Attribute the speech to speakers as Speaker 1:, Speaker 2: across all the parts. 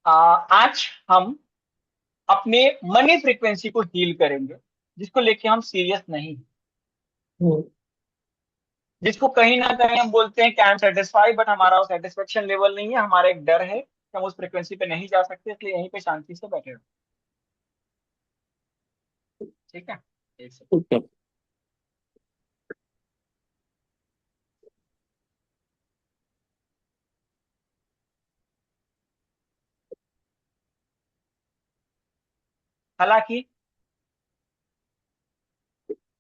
Speaker 1: आज हम अपने मनी फ्रीक्वेंसी को हील करेंगे, जिसको लेके हम सीरियस नहीं हैं।
Speaker 2: हम्म।
Speaker 1: जिसको कहीं ना कहीं हम बोलते हैं कि आई एम सेटिस्फाई, बट हमारा वो सेटिस्फेक्शन लेवल नहीं है। हमारा एक डर है कि हम उस फ्रीक्वेंसी पे नहीं जा सकते, इसलिए यहीं पे शांति से बैठे रहो। ठीक है, एक सेकंड।
Speaker 2: ठीक है।
Speaker 1: हालांकि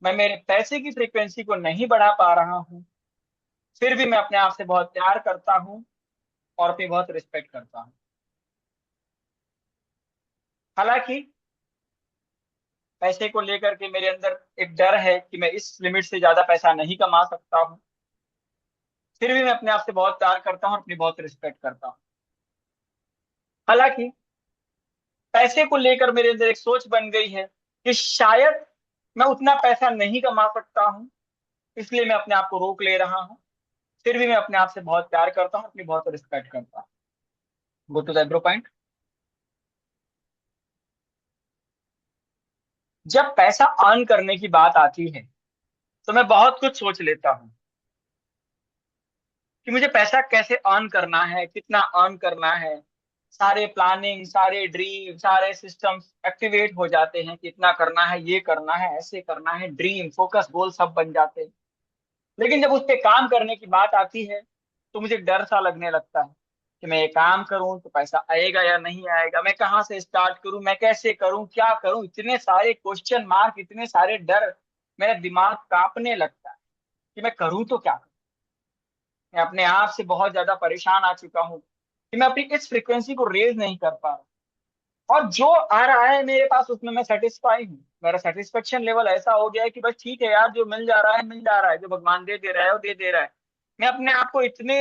Speaker 1: मैं मेरे पैसे की फ्रीक्वेंसी को नहीं बढ़ा पा रहा हूँ, फिर भी मैं अपने आप से बहुत प्यार करता हूँ और अपनी बहुत रिस्पेक्ट करता हूँ। हालांकि पैसे को लेकर के मेरे अंदर एक डर है कि मैं इस लिमिट से ज्यादा पैसा नहीं कमा सकता हूँ, फिर भी मैं अपने आप से बहुत प्यार करता हूँ और अपनी बहुत रिस्पेक्ट करता हूँ। हालांकि पैसे को लेकर मेरे अंदर एक सोच बन गई है कि शायद मैं उतना पैसा नहीं कमा सकता हूँ, इसलिए मैं अपने आप को रोक ले रहा हूँ। फिर भी मैं अपने आप से बहुत प्यार करता हूँ, अपनी बहुत रिस्पेक्ट करता हूँ। Go to the Ebro point. जब पैसा अर्न करने की बात आती है तो मैं बहुत कुछ सोच लेता हूँ कि मुझे पैसा कैसे अर्न करना है, कितना अर्न करना है। सारे प्लानिंग, सारे ड्रीम, सारे सिस्टम्स एक्टिवेट हो जाते हैं कि इतना करना है, ये करना है, ऐसे करना है, ड्रीम, फोकस, गोल सब बन जाते हैं। लेकिन जब उस पे काम करने की बात आती है तो मुझे डर सा लगने लगता है कि मैं ये काम करूं तो पैसा आएगा या नहीं आएगा, मैं कहाँ से स्टार्ट करूं, मैं कैसे करूं, क्या करूं, इतने सारे क्वेश्चन मार्क, इतने सारे डर। मेरा दिमाग कांपने लगता है कि मैं करूं तो क्या करूं। मैं अपने आप से बहुत ज्यादा परेशान आ चुका हूँ कि मैं अपनी इस फ्रिक्वेंसी को रेज नहीं कर पा रहा, और जो आ रहा है मेरे पास उसमें मैं सेटिस्फाई हूँ। मेरा सेटिस्फेक्शन लेवल ऐसा हो गया है कि बस ठीक है यार, जो मिल जा रहा है मिल जा रहा है, जो भगवान दे दे रहा है वो दे दे रहा है। मैं अपने आप को इतने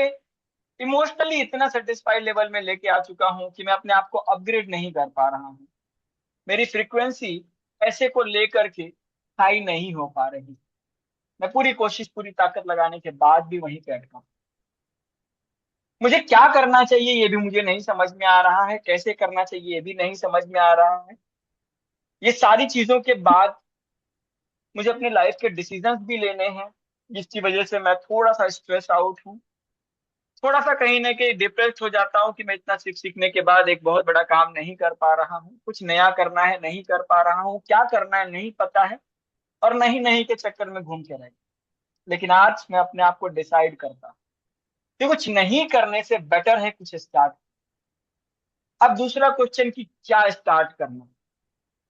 Speaker 1: इमोशनली इतना सेटिस्फाइड लेवल में लेके आ चुका हूँ कि मैं अपने आप को अपग्रेड नहीं कर पा रहा हूँ। मेरी फ्रीक्वेंसी ऐसे को लेकर के हाई नहीं हो पा रही। मैं पूरी कोशिश, पूरी ताकत लगाने के बाद भी वहीं पे अटका हूं। मुझे क्या करना चाहिए ये भी मुझे नहीं समझ में आ रहा है, कैसे करना चाहिए ये भी नहीं समझ में आ रहा है। ये सारी चीजों के बाद मुझे अपने लाइफ के डिसीजंस भी लेने हैं, जिसकी वजह से मैं थोड़ा सा स्ट्रेस आउट हूँ। थोड़ा सा कहीं ना कहीं डिप्रेस हो जाता हूँ कि मैं इतना सीखने के बाद एक बहुत बड़ा काम नहीं कर पा रहा हूँ, कुछ नया करना है नहीं कर पा रहा हूँ, क्या करना है नहीं पता है, और नहीं नहीं के चक्कर में घूम के रह गया। लेकिन आज मैं अपने आप को डिसाइड करता हूँ कि कुछ नहीं करने से बेटर है कुछ स्टार्ट। अब दूसरा क्वेश्चन कि क्या स्टार्ट करना।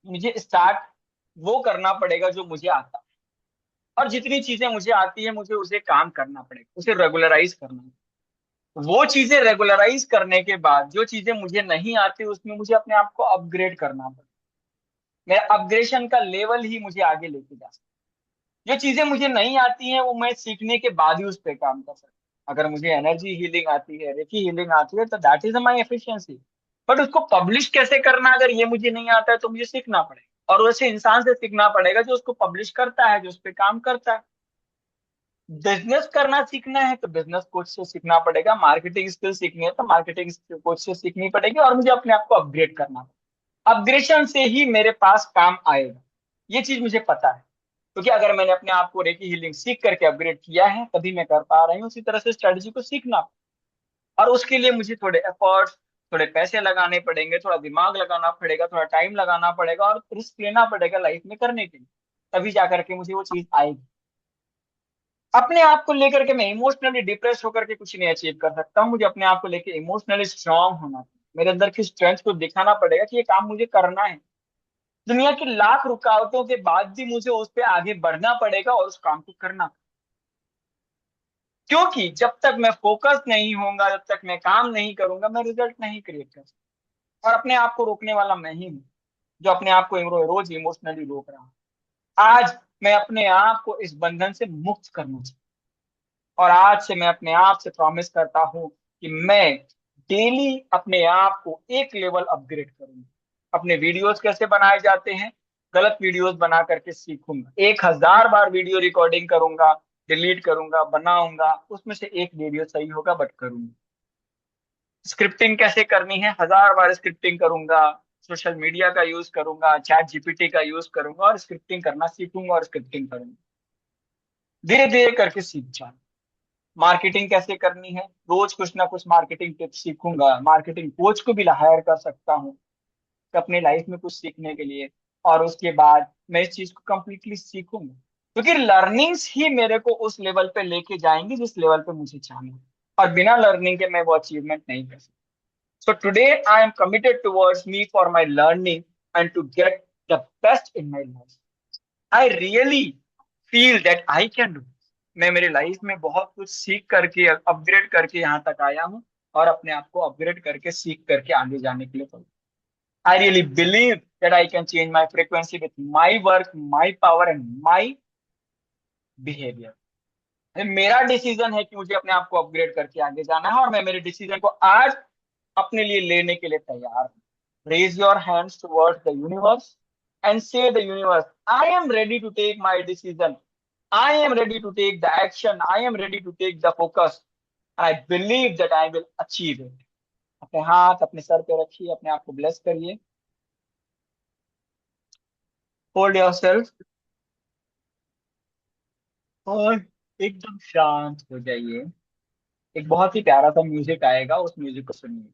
Speaker 1: मुझे स्टार्ट वो करना पड़ेगा जो मुझे आता है, और जितनी चीजें मुझे आती है मुझे उसे काम करना पड़ेगा, उसे रेगुलराइज करना है। वो चीजें रेगुलराइज करने के बाद जो चीजें मुझे नहीं आती उसमें मुझे अपने आप को अपग्रेड करना पड़ेगा। मेरा अपग्रेडेशन का लेवल ही मुझे आगे लेके जा सकता है। जो चीजें मुझे नहीं आती हैं वो मैं सीखने के बाद ही उस पर काम कर सकता हूँ। अगर मुझे एनर्जी हीलिंग आती है, रेकी हीलिंग आती है, तो that is my efficiency. But उसको पब्लिश कैसे करना अगर ये मुझे नहीं आता है तो मुझे सीखना पड़ेगा, और वैसे इंसान से सीखना पड़ेगा जो उसको पब्लिश करता है, जो उस पर काम करता है। बिजनेस करना सीखना है तो बिजनेस कोच से सीखना पड़ेगा, मार्केटिंग स्किल सीखनी है तो मार्केटिंग कोच से सीखनी पड़ेगी, और मुझे अपने आप को अपग्रेड करना पड़ेगा। अपग्रेडेशन से ही मेरे पास काम आएगा, ये चीज मुझे पता है। क्योंकि अगर मैंने अपने आप को रेकी हीलिंग सीख करके अपग्रेड किया है तभी मैं कर पा रही हूँ। उसी तरह से स्ट्रेटजी को सीखना, और उसके लिए मुझे थोड़े एफर्ट्स, थोड़े पैसे लगाने पड़ेंगे, थोड़ा दिमाग लगाना पड़ेगा, थोड़ा टाइम लगाना पड़ेगा, और रिस्क लेना पड़ेगा लाइफ में करने के लिए। तभी जा करके मुझे वो चीज आएगी। अपने आप को लेकर के मैं इमोशनली डिप्रेस होकर के कुछ नहीं अचीव कर सकता हूँ। मुझे अपने आप को लेकर इमोशनली स्ट्रांग होना चाहिए। मेरे अंदर की स्ट्रेंथ को दिखाना पड़ेगा कि ये काम मुझे करना है। दुनिया की लाख रुकावटों के बाद भी मुझे उस पर आगे बढ़ना पड़ेगा और उस काम को करना। क्योंकि जब तक मैं फोकस नहीं होऊंगा, जब तक मैं काम नहीं करूंगा, मैं रिजल्ट नहीं क्रिएट कर सकता। और अपने आप को रोकने वाला मैं ही हूँ, जो अपने आप को रोज इमोशनली रोक रहा हूँ। आज मैं अपने आप को इस बंधन से मुक्त करना चाहता हूँ, और आज से मैं अपने आप से प्रॉमिस करता हूँ कि मैं डेली अपने आप को एक लेवल अपग्रेड करूंगा। अपने वीडियोस कैसे बनाए जाते हैं, गलत वीडियोस बना करके सीखूंगा। 1000 बार वीडियो रिकॉर्डिंग करूंगा, डिलीट करूंगा, बनाऊंगा, उसमें से एक वीडियो सही होगा बट करूंगा। स्क्रिप्टिंग कैसे करनी है, 1000 बार स्क्रिप्टिंग करूंगा, सोशल मीडिया का यूज करूंगा, चैट जीपीटी का यूज करूंगा और स्क्रिप्टिंग करना सीखूंगा और स्क्रिप्टिंग करूंगा। धीरे धीरे करके सीख जाना। मार्केटिंग कैसे करनी है, रोज कुछ ना कुछ मार्केटिंग टिप्स सीखूंगा, मार्केटिंग कोच को भी हायर कर सकता हूँ अपनी लाइफ में कुछ सीखने के लिए। और उसके बाद मैं इस चीज को कंप्लीटली सीखूंगा, क्योंकि लर्निंग्स ही मेरे को उस लेवल पे लेके जाएंगे जिस लेवल पे मुझे जाना है। और बिना लर्निंग के मैं वो अचीवमेंट नहीं कर सकता। So today I am committed towards me for my learning and to get the best in my life. I really feel that I can do. मैं मेरी लाइफ में बहुत कुछ सीख करके अपग्रेड करके यहाँ तक आया हूँ, और अपने आप को अपग्रेड करके सीख करके आगे जाने के लिए पढ़। I really believe that I can change my frequency with my work, my power and my behavior. मेरा डिसीजन है कि मुझे अपने आप को अपग्रेड करके आगे जाना है, और मैं मेरे डिसीजन को आज अपने लिए लेने के लिए तैयार हूँ। Raise your hands towards the universe and say the universe, I am ready to take my decision. I am ready to take the action. I am ready to take the focus. And I believe that I will achieve it. अपने हाथ अपने sir पे रखिए, अपने आप को bless करिए। Hold yourself और एकदम शांत हो जाइए। एक बहुत ही प्यारा सा म्यूजिक आएगा, उस म्यूजिक को सुनिए।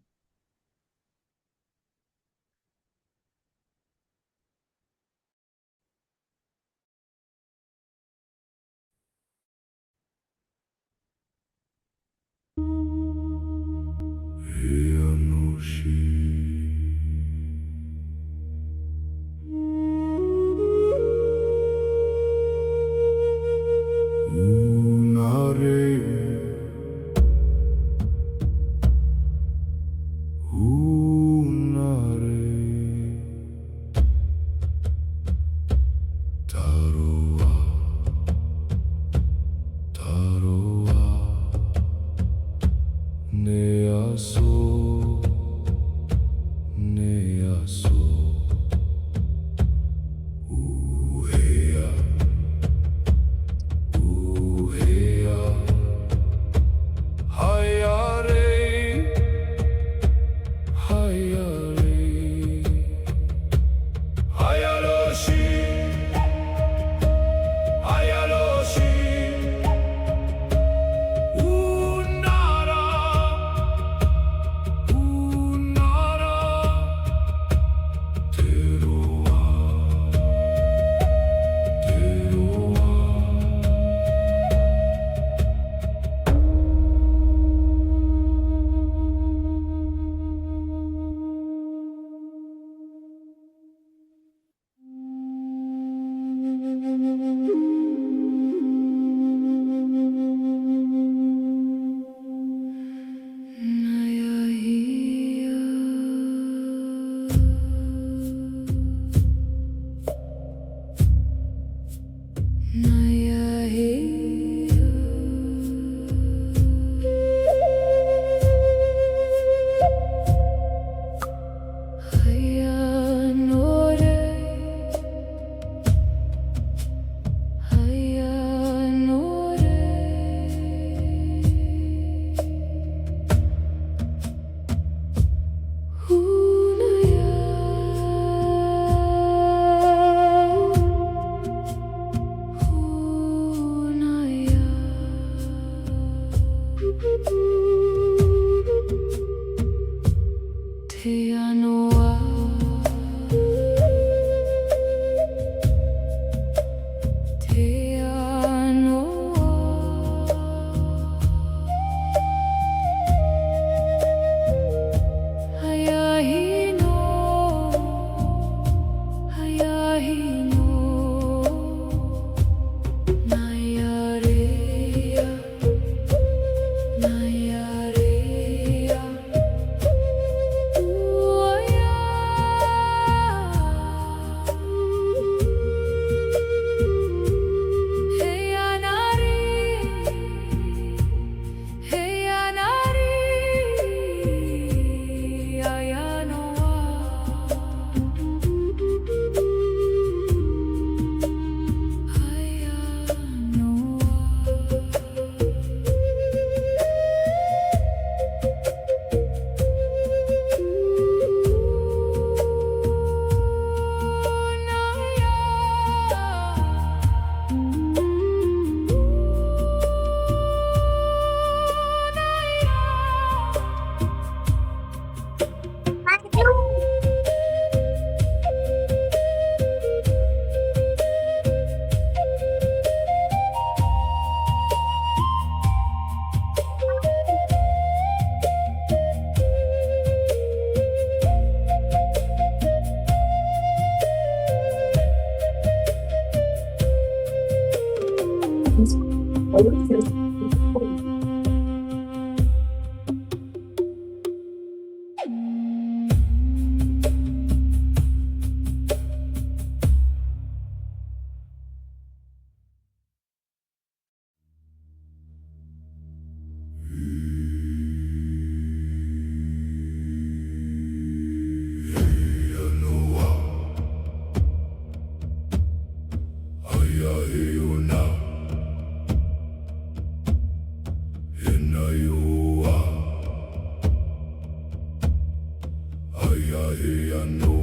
Speaker 2: hey no.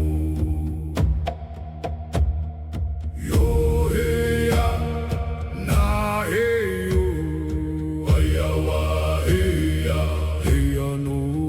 Speaker 2: Yo hey ya, na hey yo, hey ya wa hey ya no.